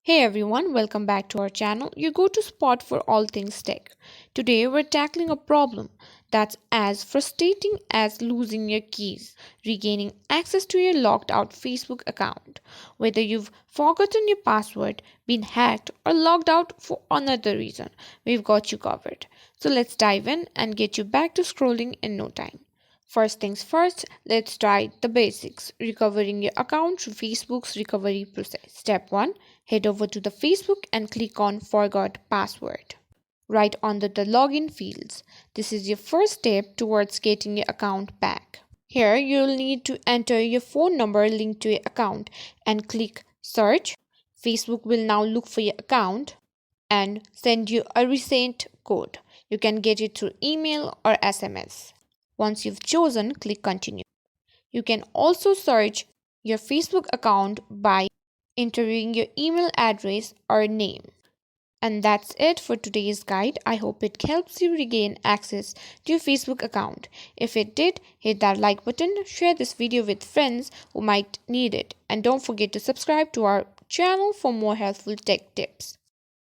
Hey everyone, welcome back to our channel. You go to spot for all things tech. Today we're tackling a problem that's as frustrating as losing your keys, regaining access to your locked out Facebook account. Whether you've forgotten your password, been hacked, or logged out for another reason, we've got you covered. So let's dive in and get you back to scrolling in no time. First things first, let's try the basics. Recovering your account through Facebook's recovery process. Step 1. Head over to the Facebook and click on Forgot Password right under the login fields. This is your first step towards getting your account back. Here you'll need to enter your phone number linked to your account and click Search. Facebook will now look for your account and send you a reset code. You can get it through email or SMS. Once you've chosen, click Continue. You can also search your Facebook account by entering your email address or name. And that's it for today's guide. I hope it helps you regain access to your Facebook account. If it did, hit that like button, share this video with friends who might need it, and don't forget to subscribe to our channel for more helpful tech tips.